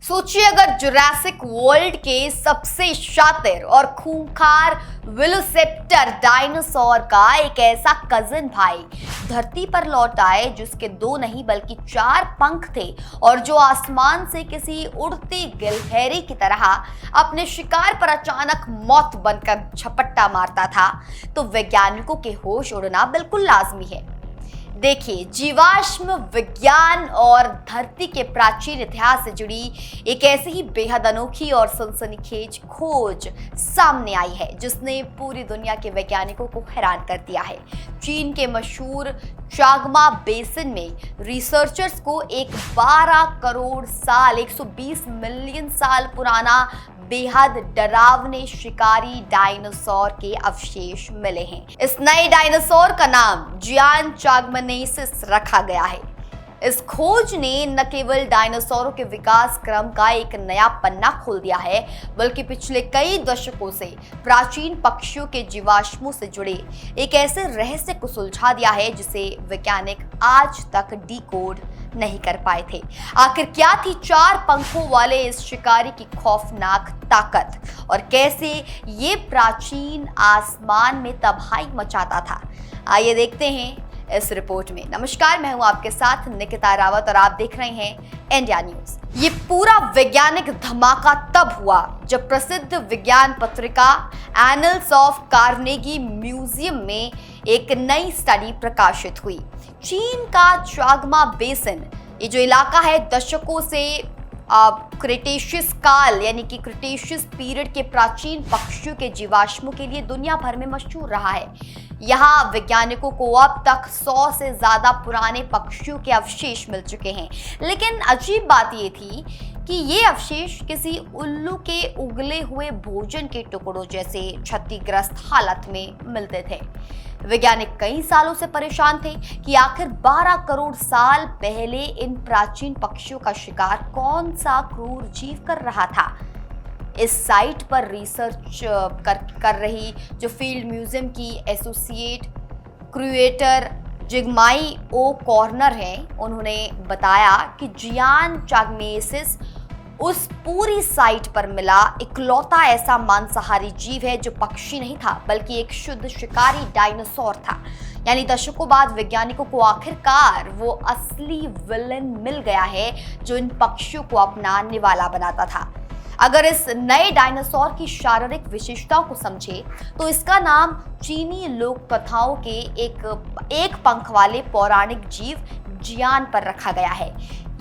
सोचिए अगर Jurassic world के सबसे शातिर और खूंखार वेलोसिरैप्टर डायनासोर का एक ऐसा कजिन भाई धरती पर लौट आए जिसके दो नहीं बल्कि चार पंख थे और जो आसमान से किसी उड़ती गिलहरी की तरह अपने शिकार पर अचानक मौत बनकर झपट्टा मारता था, तो वैज्ञानिकों के होश उड़ना बिल्कुल लाजमी है। देखिए, जीवाश्म विज्ञान और धरती के प्राचीन इतिहास से जुड़ी एक ऐसी ही बेहद अनोखी और सनसनीखेज खोज सामने आई है जिसने पूरी दुनिया के वैज्ञानिकों को हैरान कर दिया है। चीन के मशहूर चांगमा बेसिन में रिसर्चर्स को एक 12 करोड़ साल 120 मिलियन साल पुराना बेहद डरावने शिकारी डायनासोर के अवशेष मिले हैं। इस नए डायनासोर का नाम जियान चांगमेनेसिस रखा गया है। इस खोज ने न केवल डायनासोरों के विकास क्रम का एक नया पन्ना खोल दिया है, बल्कि पिछले कई दशकों से प्राचीन पक्षियों के जीवाश्मों से जुड़े एक ऐसे रहस्य को सुलझा दिया है जिसे वैज्ञानिक आज तक डिकोड नहीं कर पाए थे। आखिर क्या थी चार पंखों वाले इस शिकारी की खौफनाक ताकत और कैसे ये प्राचीन आसमान में तबाही मचाता था? आइए देखते हैं इस रिपोर्ट में। नमस्कार, मैं हूं आपके साथ निकिता रावत और आप देख रहे हैं इंडिया न्यूज। ये पूरा वैज्ञानिक धमाका तब हुआ जब प्रसिद्ध विज्ञान पत्रिका एनल्स ऑफ कार्नेगी म्यूजियम में एक नई स्टडी प्रकाशित हुई। चीन का चांगमा बेसिन, ये जो इलाका है, दशकों से क्रिटेशियस काल यानी कि क्रिटेशियस पीरियड के प्राचीन पक्षियों के जीवाश्मों के लिए दुनिया भर में मशहूर रहा है। यहाँ वैज्ञानिकों को अब तक 100 से ज्यादा पुराने पक्षियों के अवशेष मिल चुके हैं, लेकिन अजीब बात ये थी कि ये अवशेष किसी उल्लू के उगले हुए भोजन के टुकड़ों जैसे क्षतिग्रस्त हालत में मिलते थे। वैज्ञानिक कई सालों से परेशान थे कि आखिर 12 करोड़ साल पहले इन प्राचीन पक्षियों का शिकार कौन सा क्रूर जीव कर रहा था। इस साइट पर रिसर्च कर रही जो फील्ड म्यूजियम की एसोसिएट क्यूरेटर जिगमाई ओ कॉर्नर हैं, उन्होंने बताया कि जियान चांगमेनेसिस उस पूरी साइट पर मिला इकलौता ऐसा मांसाहारी जीव है जो पक्षी नहीं था बल्कि एक शुद्ध शिकारी डायनासोर था। यानी दशकों बाद वैज्ञानिकों को आखिरकार वो असली विलेन मिल गया है जो इन पक्षियों को अपना निवाला बनाता था। अगर इस नए डायनासोर की शारीरिक विशेषताओं को समझे तो इसका नाम चीनी लोक कथाओं के एक पंख वाले पौराणिक जीव जियान पर रखा गया है।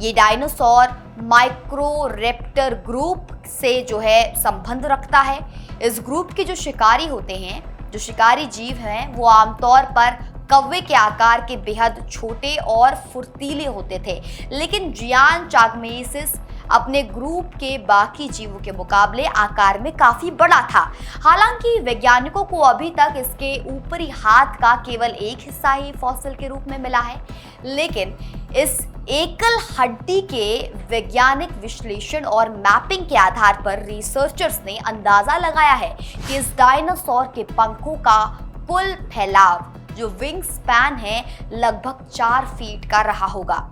ये डायनासोर माइक्रोरैप्टर ग्रुप से जो है संबंध रखता है। इस ग्रुप के जो शिकारी होते हैं, जो शिकारी जीव हैं, वो आमतौर पर कौवे के आकार के बेहद छोटे और फुर्तीले होते थे, लेकिन जियान चांगमेनेसिस अपने ग्रुप के बाकी जीवों के मुकाबले आकार में काफी बड़ा था। हालांकि वैज्ञानिकों को अभी तक इसके ऊपरी हाथ का केवल एक हिस्सा ही फॉसिल के रूप में मिला है, लेकिन इस एकल हड्डी के वैज्ञानिक विश्लेषण और मैपिंग के आधार पर रिसर्चर्स ने अंदाजा लगाया है कि इस डायनासोर के पंखों का कुल फैलाव, जो विंग स्पैन है, लगभग 4 फीट का रहा होगा।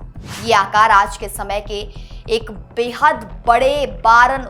ये आकार आज के समय के एक बेहद बड़े बान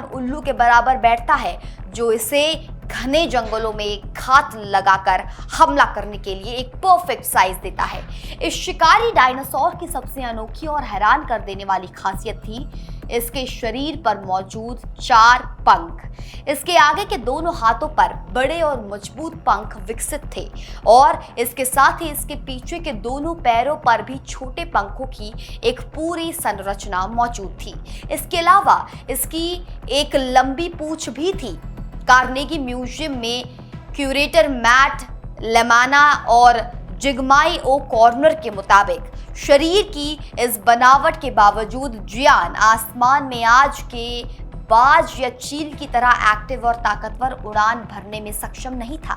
उल्लू के बराबर बैठता है, जो इसे घने जंगलों में घात लगाकर हमला करने के लिए एक परफेक्ट साइज देता है। इस शिकारी डायनासोर की सबसे अनोखी और हैरान कर देने वाली खासियत थी इसके शरीर पर मौजूद 4 पंख। इसके आगे के दोनों हाथों पर बड़े और मजबूत पंख विकसित थे और इसके साथ ही इसके पीछे के दोनों पैरों पर भी छोटे पंखों की एक पूरी संरचना मौजूद थी। इसके अलावा इसकी एक लंबी पूंछ भी थी। कार्नेगी म्यूजियम में क्यूरेटर मैट लेमाना और जिगमाई ओ कॉर्नर के मुताबिक शरीर की इस बनावट के बावजूद जियान आसमान में आज के बाज या चील की तरह एक्टिव और ताकतवर उड़ान भरने में सक्षम नहीं था।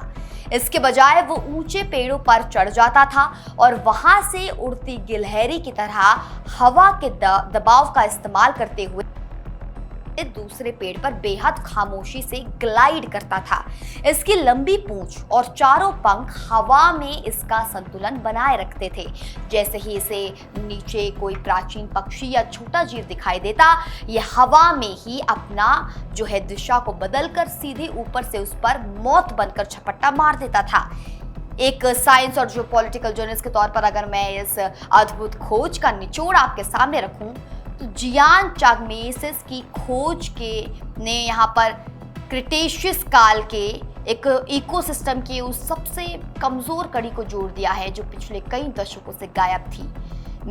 इसके बजाय वो ऊंचे पेड़ों पर चढ़ जाता था और वहां से उड़ती गिलहरी की तरह हवा के दबाव का इस्तेमाल करते हुए इस दूसरे पेड़ पर बेहद खामोशी से ग्लाइड करता था। इसकी लंबी पूंछ और चारों पंख हवा में इसका संतुलन बनाए रखते थे। जैसे ही इसे नीचे कोई प्राचीन पक्षी या छोटा जीव दिखाई देता, यह हवा में ही अपना जो है दिशा को बदलकर सीधे ऊपर से उस पर मौत बनकर झपट्टा मार देता था। एक साइंस और जो पॉलिटिकल जर्नलिस्ट के तौर पर अगर मैं इस अद्भुत खोज का निचोड़ आपके सामने रखूं, तो जियान चागमेसिस की खोज के ने यहाँ पर क्रिटेशियस काल के एक इकोसिस्टम की उस सबसे कमजोर कड़ी को जोड़ दिया है जो पिछले कई दशकों से गायब थी।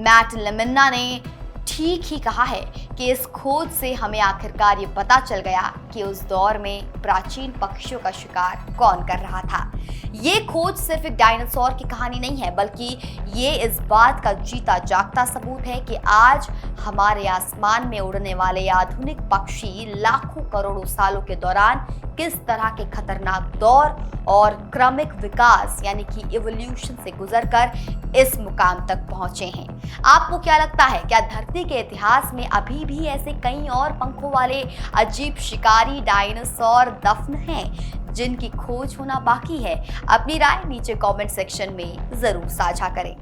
मैट लेमिन्ना ने ठीक ही कहा है कि इस खोज से हमें आखिरकार ये पता चल गया कि उस दौर में प्राचीन पक्षियों का शिकार कौन कर रहा था। ये खोज सिर्फ एक डायनासोर की कहानी नहीं है, बल्कि ये इस बात का जीता जागता सबूत है कि आज हमारे आसमान में उड़ने वाले आधुनिक पक्षी लाखों करोड़ों सालों के दौरान किस तरह के खतरनाक दौर और क्रमिक विकास यानी कि इवोल्यूशन से गुजरकर इस मुकाम तक पहुंचे हैं। आपको क्या लगता है, क्या धरती के इतिहास में अभी भी ऐसे कई और पंखों वाले अजीब शिकारी डायनासोर दफन हैं जिनकी खोज होना बाकी है? अपनी राय नीचे कमेंट सेक्शन में जरूर साझा करें।